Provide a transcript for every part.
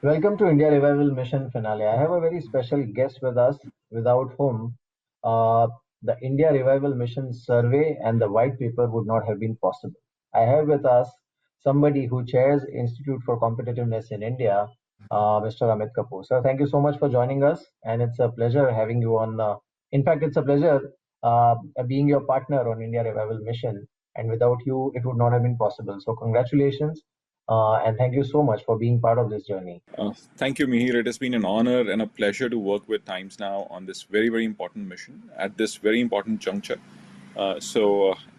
Welcome to India Revival Mission Finale. I have a very special guest with us, without whom uh, the India Revival Mission survey and the white paper would not have been possible. I have with us somebody who chairs Institute for Competitiveness in India, Mr. Amit Kapoor. Sir, thank you so much for joining us, and it's a pleasure having you on. In fact, it's a pleasure being your partner on India Revival Mission, and without you, it would not have been possible. So, congratulations, and thank you so much for being part of this journey. Thank you, Mihir. It has been an honor and a pleasure to work with Times Now on this very, very important mission at this very important juncture.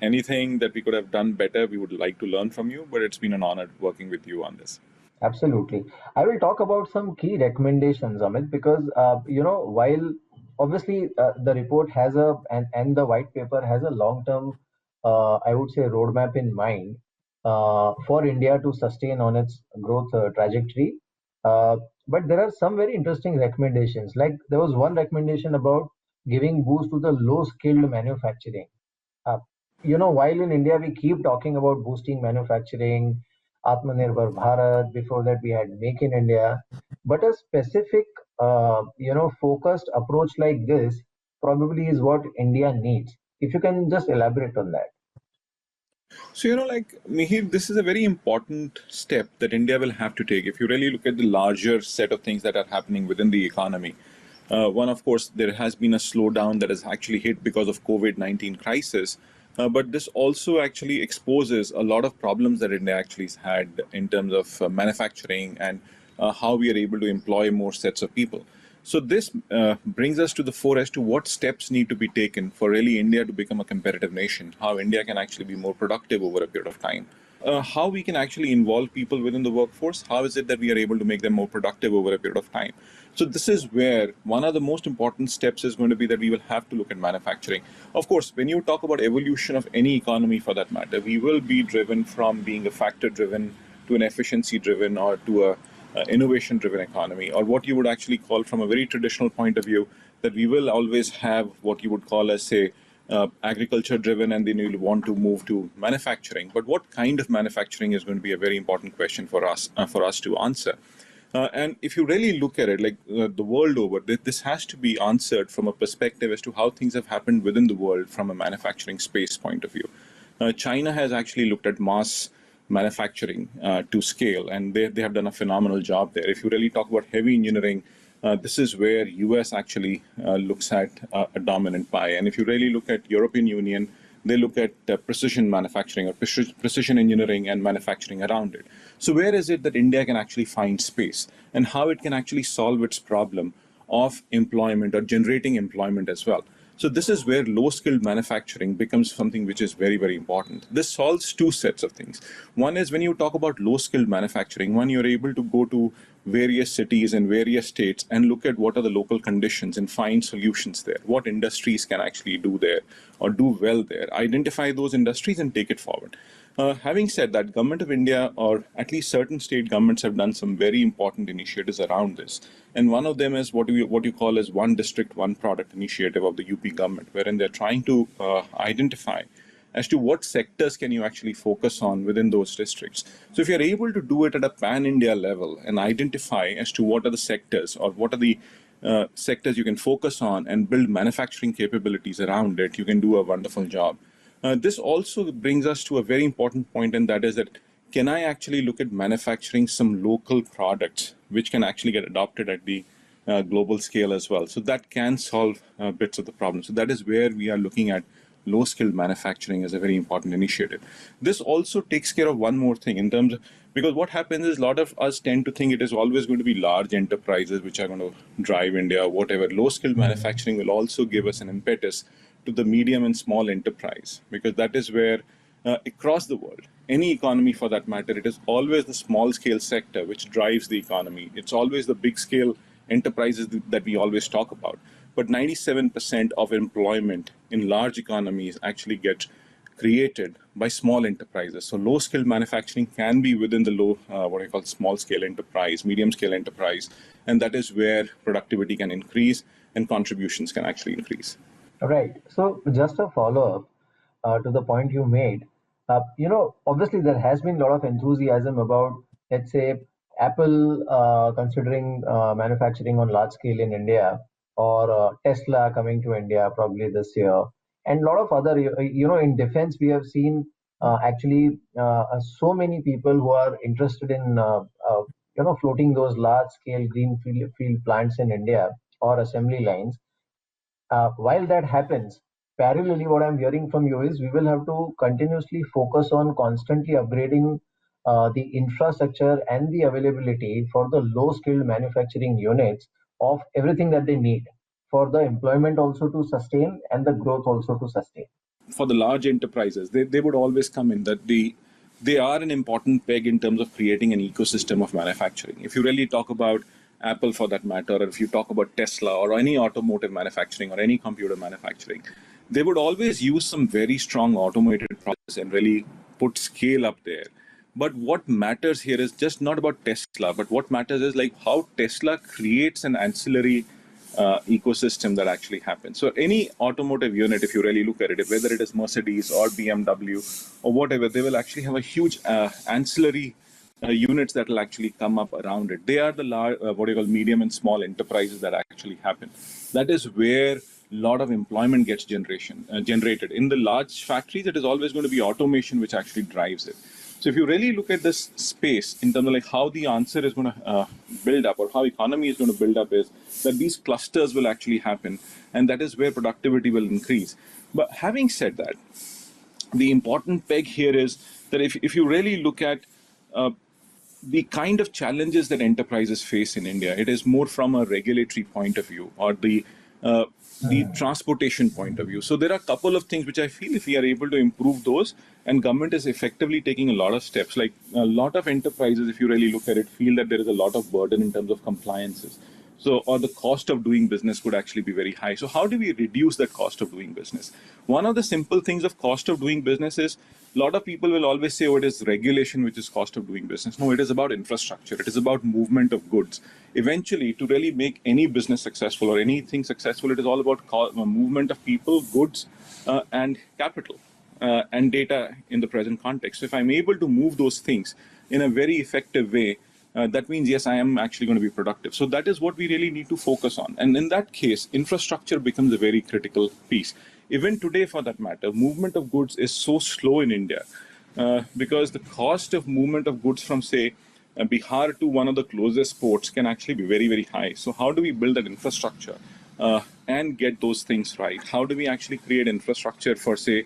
Anything that we could have done better, we would like to learn from you, but it's been an honor working with you on this. Absolutely. I will talk about some key recommendations, Amit, because while obviously the report has and the white paper has a long-term, I would say, roadmap in mind for India to sustain on its growth trajectory. But there are some very interesting recommendations. Like there was one recommendation about giving boost to the low-skilled manufacturing. Uh, while in India we keep talking about boosting manufacturing, Atmanirbhar Bharat, before that we had Make in India, but a specific, focused approach like this probably is what India needs. If you can just elaborate on that. So, like Mihir, this is a very important step that India will have to take. If you really look at the larger set of things that are happening within the economy, one, of course, there has been a slowdown that has actually hit because of COVID-19 crisis. But this also actually exposes a lot of problems that India actually has had in terms of manufacturing and how we are able to employ more sets of people. So this brings us to the fore as to what steps need to be taken for really India to become a competitive nation, how India can actually be more productive over a period of time. How we can actually involve people within the workforce, how is it that we are able to make them more productive over a period of time. So this is where one of the most important steps is going to be that we will have to look at manufacturing. Of course, when you talk about evolution of any economy for that matter, we will be driven from being a factor driven to an efficiency driven or to a innovation driven economy, or what you would actually call from a very traditional point of view, that we will always have what you would call as, say, agriculture driven, and then you'll want to move to manufacturing. But what kind of manufacturing is going to be a very important question for us to answer. And if you really look at it, like the world over, this has to be answered from a perspective as to how things have happened within the world from a manufacturing space point of view. China has actually looked at mass manufacturing to scale, and they have done a phenomenal job there. If you really talk about heavy engineering, this is where US actually looks at a dominant pie. And if you really look at European Union, they look at precision manufacturing or precision engineering and manufacturing around it. So where is it that India can actually find space, and how it can actually solve its problem of employment or generating employment as well? So this is where low-skilled manufacturing becomes something which is very, very important. This solves two sets of things. One is when you talk about low-skilled manufacturing, one, you're able to go to various cities and various states and look at what are the local conditions and find solutions there. What industries can actually do there or do well there. Identify those industries and take it forward. Having said that, Government of India, or at least certain state governments, have done some very important initiatives around this. And one of them is what you call as One District, One Product initiative of the UP government, wherein they're trying to identify as to what sectors can you actually focus on within those districts. So if you're able to do it at a pan-India level and identify as to what are the sectors or what are the sectors you can focus on and build manufacturing capabilities around it, you can do a wonderful job. This also brings us to a very important point, and that is that can I actually look at manufacturing some local products which can actually get adopted at the global scale as well? So that can solve bits of the problem. So that is where we are looking at low skilled manufacturing as a very important initiative. This also takes care of one more thing in terms of, because what happens is a lot of us tend to think it is always going to be large enterprises which are going to drive India or whatever. Low skilled manufacturing will also give us an impetus to the medium and small enterprise, because that is where across the world, any economy for that matter, it is always the small scale sector which drives the economy. It's always the big scale enterprises that we always talk about. But 97% of employment in large economies actually get created by small enterprises. So low skilled manufacturing can be within the low, what I call small scale enterprise, medium scale enterprise. And that is where productivity can increase and contributions can actually increase. Right. So just a follow-up to the point you made. Obviously there has been a lot of enthusiasm about, let's say, Apple considering manufacturing on large scale in India, or Tesla coming to India probably this year, and a lot of other, in defense we have seen actually so many people who are interested in floating those large scale greenfield field plants in India or assembly lines. While that happens, parallelly, what I'm hearing from you is we will have to continuously focus on constantly upgrading the infrastructure and the availability for the low skilled manufacturing units of everything that they need for the employment also to sustain and the growth also to sustain. For the large enterprises, they would always come in that they are an important peg in terms of creating an ecosystem of manufacturing. If you really talk about Apple for that matter, or if you talk about Tesla or any automotive manufacturing or any computer manufacturing, they would always use some very strong automated process and really put scale up there. But what matters here is just not about Tesla, but what matters is like how Tesla creates an ancillary ecosystem that actually happens. So any automotive unit, if you really look at it, whether it is Mercedes or BMW or whatever, they will actually have a huge ancillary units that will actually come up around it. They are the large, what you call medium and small enterprises that actually happen. That is where a lot of employment gets generated. In the large factories, it is always going to be automation which actually drives it. So if you really look at this space in terms of like how the answer is going to build up or how economy is going to build up is that these clusters will actually happen, and that is where productivity will increase. But having said that, the important peg here is that if you really look at the kind of challenges that enterprises face in India, it is more from a regulatory point of view or the transportation point of view. So there are a couple of things which I feel if we are able to improve those, and government is effectively taking a lot of steps. Like a lot of enterprises, if you really look at it, feel that there is a lot of burden in terms of compliances. So, or the cost of doing business could actually be very high. So, how do we reduce that cost of doing business? One of the simple things of cost of doing business is a lot of people will always say, oh, it is regulation which is cost of doing business. No, it is about infrastructure. It is about movement of goods. Eventually, to really make any business successful or anything successful, it is all about movement of people, goods, and capital. And data in the present context. So if I'm able to move those things in a very effective way, that means, yes, I am actually going to be productive. So that is what we really need to focus on. And in that case, infrastructure becomes a very critical piece. Even today, for that matter, movement of goods is so slow in India because the cost of movement of goods from, say, Bihar to one of the closest ports can actually be very, very high. So how do we build that infrastructure and get those things right? How do we actually create infrastructure for, say,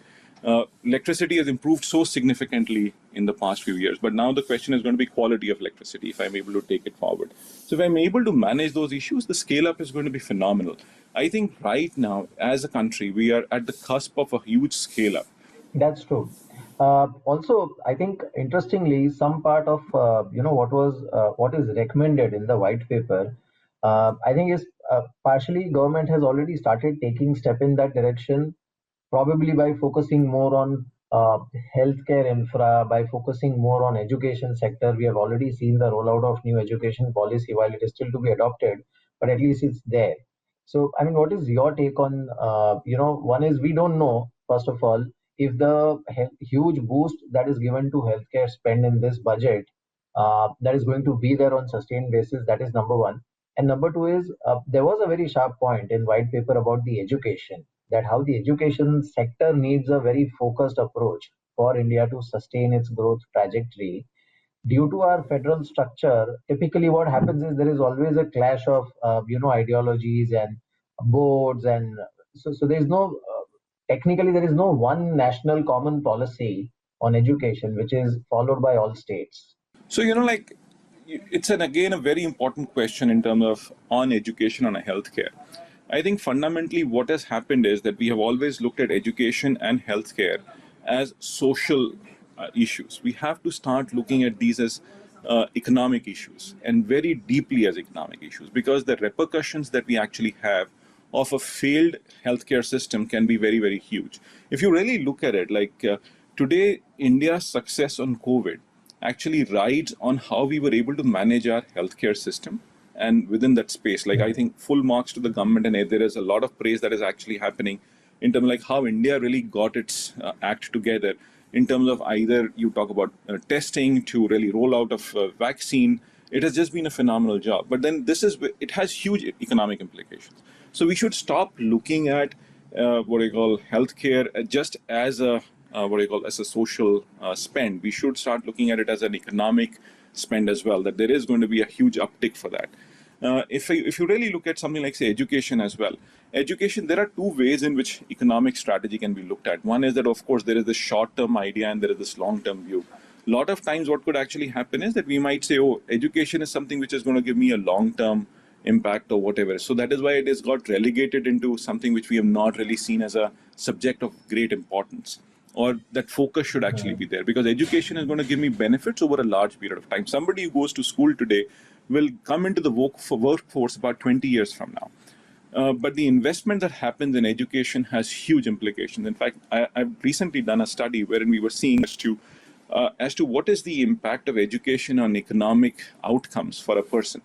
electricity has improved so significantly in the past few years, but now the question is going to be quality of electricity if I'm able to take it forward. So if I'm able to manage those issues, the scale up is going to be phenomenal. I think right now, as a country, we are at the cusp of a huge scale up. That's true. Also, I think interestingly, some part of what is recommended in the white paper, I think is partially government has already started taking step in that direction, probably by focusing more on healthcare infra, by focusing more on education sector. We have already seen the rollout of new education policy, while it is still to be adopted, but at least it's there. So, I mean, what is your take on, one is we don't know, first of all, if the huge boost that is given to healthcare spend in this budget, that is going to be there on sustained basis. That is number one. And number two is there was a very sharp point in white paper about the education, that how the education sector needs a very focused approach for India to sustain its growth trajectory. Due to our federal structure, typically what happens is there is always a clash of ideologies and boards, and so there is no technically there is no one national common policy on education which is followed by all states. So, like, it's again a very important question in terms of on education, on a healthcare. I think fundamentally what has happened is that we have always looked at education and healthcare as social issues. We have to start looking at these as economic issues and very deeply as economic issues, because the repercussions that we actually have of a failed healthcare system can be very, very huge. If you really look at it, like today, India's success on COVID actually rides on how we were able to manage our healthcare system. And within that space, like I think full marks to the government, and there is a lot of praise that is actually happening in terms of like how India really got its act together in terms of either you talk about testing to really roll out of vaccine It has just been a phenomenal job. But then it has huge economic implications. So we should stop looking at what I call healthcare just as a what I call as a social spend. We should start looking at it as an economic spend as well. That there is going to be a huge uptick for that. If you really look at something like, say, education as well, education, there are two ways in which economic strategy can be looked at. One is that, of course, there is this short-term idea and there is this long-term view. A lot of times what could actually happen is that we might say, oh, education is something which is going to give me a long-term impact or whatever. So that is why it has got relegated into something which we have not really seen as a subject of great importance, or that focus should actually be there, because education is going to give me benefits over a large period of time. Somebody who goes to school today will come into the workforce about 20 years from now. But the investment that happens in education has huge implications. In fact, I've recently done a study wherein we were seeing as to what is the impact of education on economic outcomes for a person.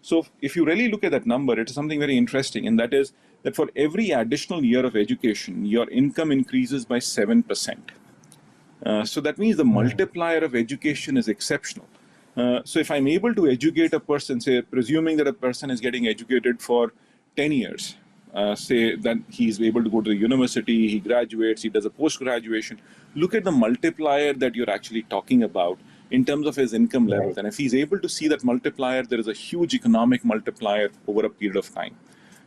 So if you really look at that number, it is something very interesting, and that is that for every additional year of education, your income increases by 7%. So that means the multiplier of education is exceptional. So if I'm able to educate a person, say, presuming that a person is getting educated for 10 years, say that he's able to go to the university, he graduates, he does a post-graduation, look at the multiplier that you're actually talking about in terms of his income levels. Right. And if he's able to see that multiplier, there is a huge economic multiplier over a period of time.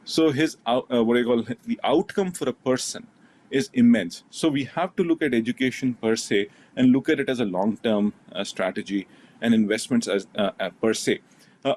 So his what I call the outcome for a person is immense. So we have to look at education per se and look at it as a long-term strategy and investments as per se.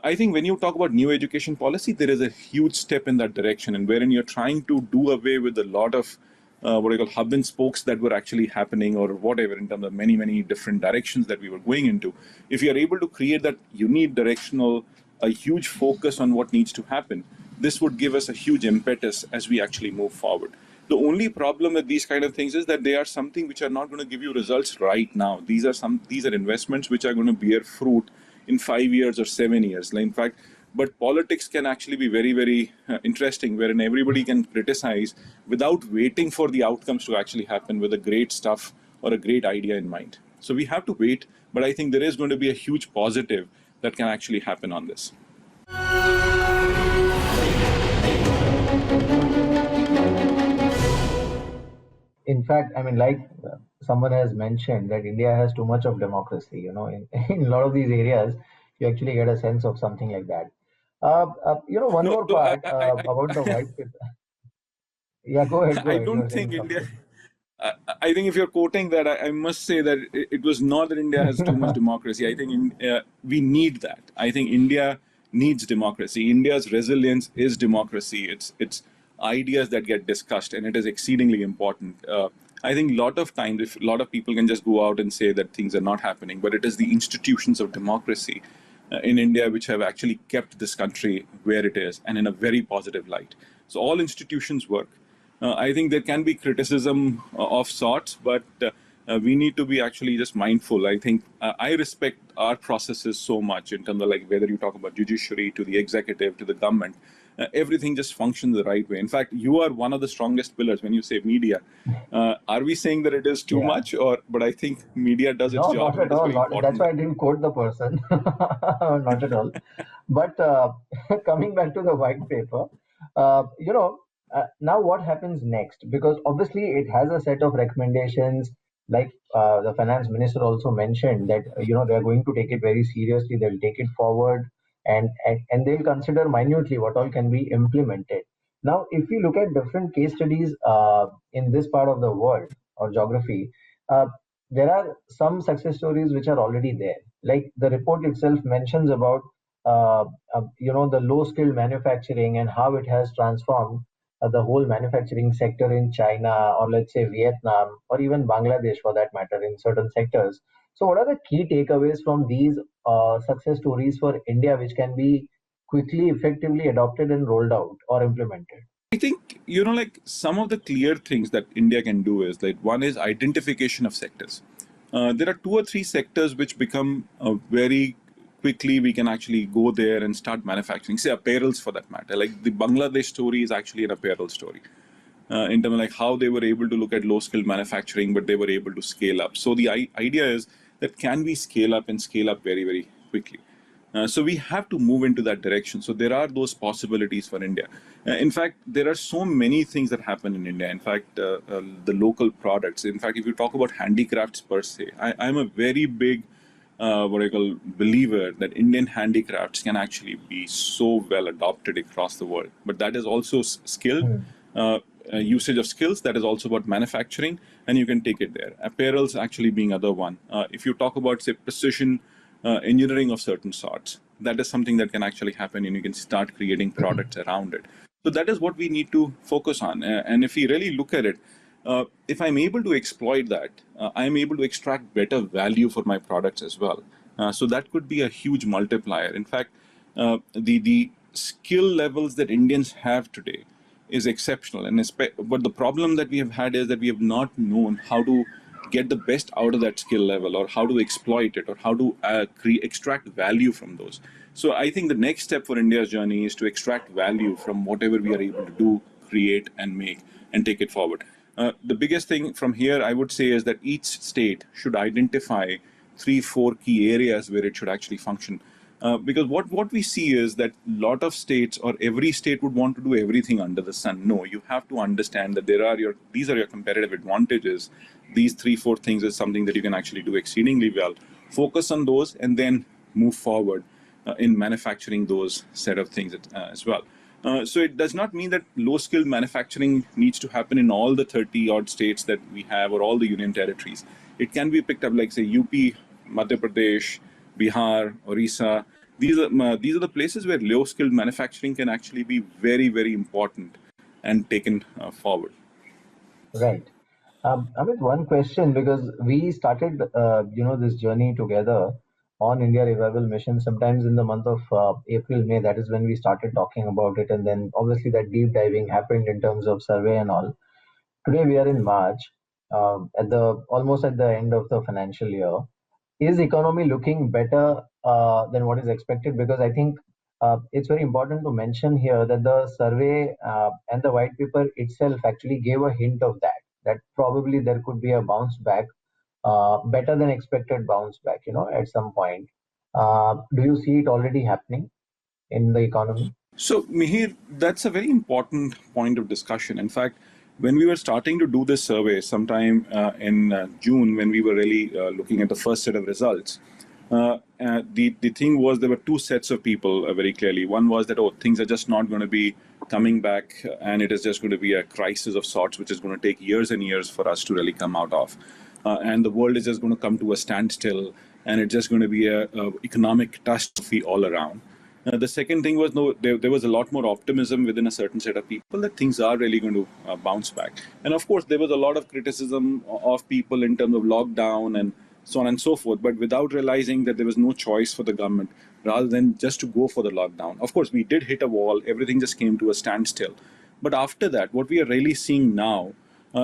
I think when you talk about new education policy, there is a huge step in that direction, and wherein you're trying to do away with a lot of what I call hub and spokes that were actually happening, or whatever, in terms of many different directions that we were going into. If you are able to create that unique directional, a huge focus on what needs to happen, this would give us a huge impetus as we actually move forward. The only problem with these kind of things is that they are something which are not going to give you results right now. These are investments which are going to bear fruit in 5 years or 7 years. In fact, but politics can actually be very interesting, wherein everybody can criticize without waiting for the outcomes to actually happen with a great stuff or a great idea in mind. So we have to wait, but I think there is going to be a huge positive that can actually happen on this. In fact, I mean, like someone has mentioned that India has too much of democracy. In a lot of these areas, you actually get a sense of something like that. One No, more no, part about the white paper. Yeah, go ahead, go I ahead. You don't were saying think India. something. I think if you're quoting that, I must say that it was not that India has too much democracy. I think we need that. I think India needs democracy. India's resilience is democracy. It's ideas that get discussed, and it is exceedingly important. I think a lot of times, if a lot of people can just go out and say that things are not happening, but it is the institutions of democracy in India which have actually kept this country where it is, and in a very positive light. So all institutions work. I think there can be criticism of sorts, but we need to be actually just mindful. I think I respect our processes so much in terms of, like, whether you talk about judiciary to the executive to the government, everything just functions the right way. In fact, you are one of the strongest pillars when you say media. Are we saying that it is too Yeah. much, or? But I think media does its No, job not and at it is all. very Not, that's important. why I didn't quote the person. Not at all. But coming back to the white paper, uh, you know, now what happens next? Because obviously it has a set of recommendations. Like the finance minister also mentioned that they are going to take it very seriously. They'll take it forward, and they'll consider minutely what all can be implemented. Now, if we look at different case studies in this part of the world or geography, uh, there are some success stories which are already there. Like the report itself mentions about the low skilled manufacturing and how it has transformed the whole manufacturing sector in China, or let's say Vietnam, or even Bangladesh for that matter, in certain sectors. So what are the key takeaways from these success stories for India which can be quickly effectively adopted and rolled out or implemented? I think, like, some of the clear things that India can do is, like, one is identification of sectors. There are two or three sectors which become very quickly we can actually go there and start manufacturing. Say apparels for that matter. Like the Bangladesh story is actually an apparel story. In terms of, like, how they were able to look at low skilled manufacturing, but they were able to scale up. So the idea is that can we scale up and scale up very quickly. So we have to move into that direction. So there are those possibilities for India. In fact, there are so many things that happen in India. In fact, the local products. In fact, if you talk about handicrafts per se, I'm a very big what I call believer that Indian handicrafts can actually be so well adopted across the world. But that is also skill, Hmm. usage of skills. That is also about manufacturing, and you can take it there. Apparels actually being other one. If you talk about say precision engineering of certain sorts, that is something that can actually happen, and you can start creating products around it. So that is what we need to focus on. And if we really look at it, if I'm able to exploit that, I'm able to extract better value for my products as well. So that could be a huge multiplier. In fact, the skill levels that Indians have today is exceptional. But the problem that we have had is that we have not known how to get the best out of that skill level, or how to exploit it, or how to extract value from those. So I think the next step for India's journey is to extract value from whatever we are able to do, create, and make, and take it forward. The biggest thing from here, I would say, is that each state should identify 3, 4 key areas where it should actually function. Because what we see is that a lot of states, or every state, would want to do everything under the sun. No, you have to understand that these are your competitive advantages. These 3, 4 things is something that you can actually do exceedingly well. Focus on those, and then move forward in manufacturing those set of things as well. So it does not mean that low-skilled manufacturing needs to happen in all the 30-odd states that we have, or all the union territories. It can be picked up, like say UP, Madhya Pradesh, Bihar, Orissa. These are the places where low-skilled manufacturing can actually be very, very important and taken forward. Right. Amit, one question, because we started, this journey together on India Revival Mission sometimes in the month of April, May. That is when we started talking about it, and then obviously that deep diving happened in terms of survey and all. Today we are in March, at the almost at the end of the financial year. Is economy looking better than what is expected? Because I think it's very important to mention here that the survey and the white paper itself actually gave a hint of that probably there could be a bounce back, better than expected bounce back, at some point. Do you see it already happening in the economy? So, Mihir, that's a very important point of discussion. In fact, when we were starting to do this survey sometime in June, when we were really looking at the first set of results, the thing was there were two sets of people very clearly. One was that, oh, things are just not going to be coming back, and it is just going to be a crisis of sorts, which is going to take years and years for us to really come out of. And the world is just going to come to a standstill, and it's just going to be a economic catastrophe all around. The second thing was, no, there was a lot more optimism within a certain set of people that things are really going to bounce back. And of course, there was a lot of criticism of people in terms of lockdown and so on and so forth, but without realizing that there was no choice for the government rather than just to go for the lockdown. Of course, we did hit a wall, everything just came to a standstill. But after that, what we are really seeing now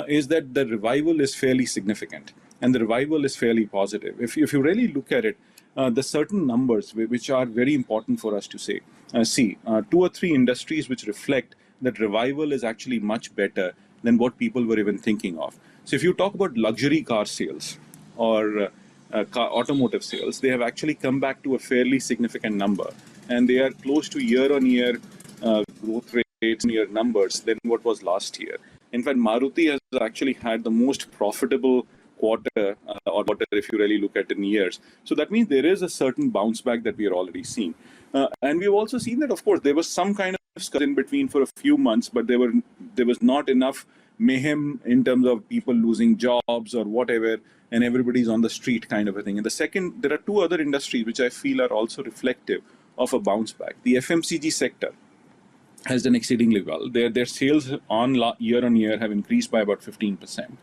is that the revival is fairly significant, and the revival is fairly positive. If you really look at it, the certain numbers which are very important for us to see 2 or 3 industries which reflect that revival is actually much better than what people were even thinking of. So if you talk about luxury car sales or automotive sales, they have actually come back to a fairly significant number, and they are close to year-on-year growth rates, near numbers than what was last year. In fact, Maruti has actually had the most profitable quarter, or quarter if you really look at in years. So that means there is a certain bounce back that we are already seeing. And we've also seen that, of course, there was some kind of scuffle in between for a few months, but there was not enough mayhem in terms of people losing jobs or whatever, and everybody's on the street kind of a thing. And the second, there are 2 other industries which I feel are also reflective of a bounce back. The FMCG sector has done exceedingly well. Their sales on year have increased by about 15%.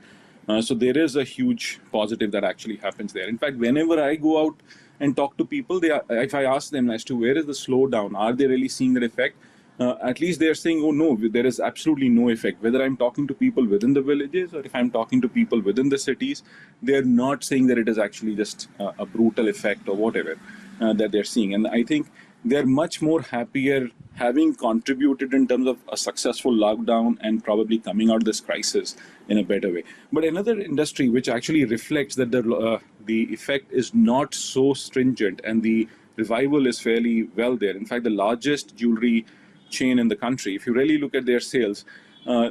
So there is a huge positive that actually happens there. In fact, whenever I go out and talk to people, if I ask them as to where is the slowdown, are they really seeing that effect? At least they're saying, oh no, there is absolutely no effect. Whether I'm talking to people within the villages or if I'm talking to people within the cities, they're not saying that it is actually just a brutal effect or whatever that they're seeing. And I think they're much more happier having contributed in terms of a successful lockdown and probably coming out of this crisis in a better way. But another industry which actually reflects that the effect is not so stringent and the revival is fairly well there. In fact, the largest jewelry chain in the country, if you really look at their sales,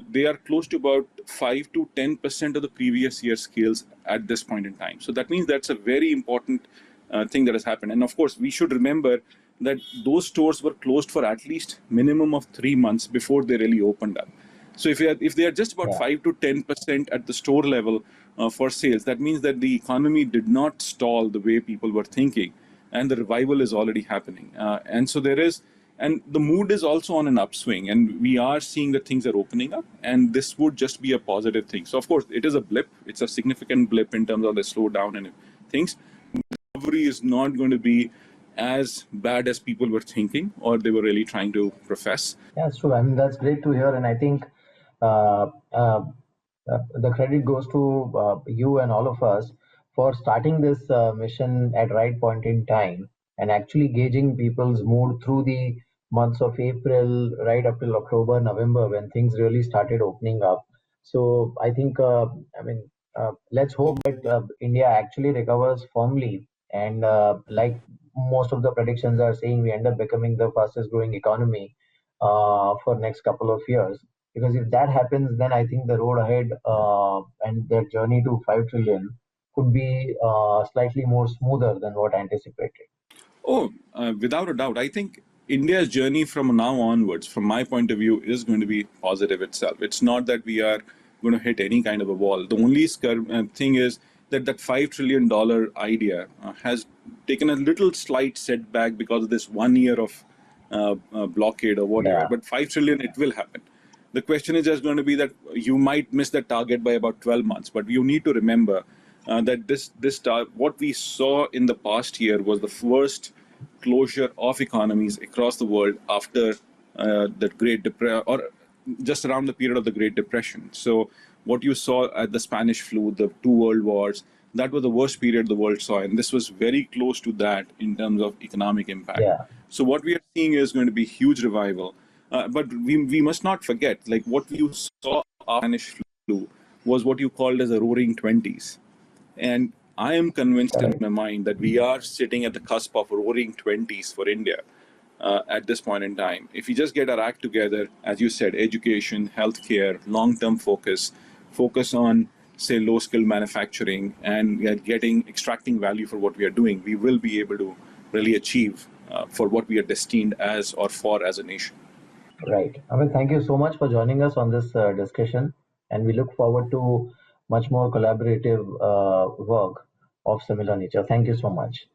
they are close to about 5 to 10% of the previous year's scales at this point in time. So that means that's a very important thing that has happened. And of course, we should remember that those stores were closed for at least minimum of 3 months before they really opened up. So if they are just about Yeah. 5 to 10% at the store level for sales, that means that the economy did not stall the way people were thinking, and the revival is already happening. And so there is, and the mood is also on an upswing, and we are seeing that things are opening up, and this would just be a positive thing. So of course, it is a blip. It's a significant blip in terms of the slowdown and things. Recovery is not going to be as bad as people were thinking or they were really trying to profess. Yeah, it's true. I mean, that's great to hear. And I think uh, uh, the credit goes to you and all of us for starting this mission at right point in time and actually gauging people's mood through the months of April, right up till October, November, when things really started opening up. So I think, I mean, let's hope that India actually recovers firmly. And like most of the predictions are saying, we end up becoming the fastest growing economy for next couple of years. Because if that happens, then I think the road ahead and their journey to 5 trillion could be slightly more smoother than what anticipated. Oh, without a doubt. I think India's journey from now onwards, from my point of view, is going to be positive itself. It's not that we are going to hit any kind of a wall. The only thing is that that $5 trillion idea has taken a little slight setback because of this 1 year of blockade or whatever. Yeah, But 5 trillion, it will happen. The question is just going to be that you might miss that target by about 12 months, but you need to remember that what we saw in the past year was the first closure of economies across the world after the Great Depression, or just around the period of the Great Depression. So what you saw at the Spanish flu, the two world wars, that was the worst period the world saw, and this was very close to that in terms of economic impact. yeah, So what we are seeing is going to be huge revival. But we must not forget, like what you saw after Spanish flu was what you called as a roaring 20s. And I am convinced in correct. my mind that we are sitting at the cusp of roaring 20s for India at this point in time. If we just get our act together, as you said, education, healthcare, long-term focus on, say, low-skill manufacturing, and extracting value for what we are doing, we will be able to really achieve for what we are destined as or for as a nation. Right. Amit, thank you so much for joining us on this discussion, and we look forward to much more collaborative work of similar nature. Thank you so much.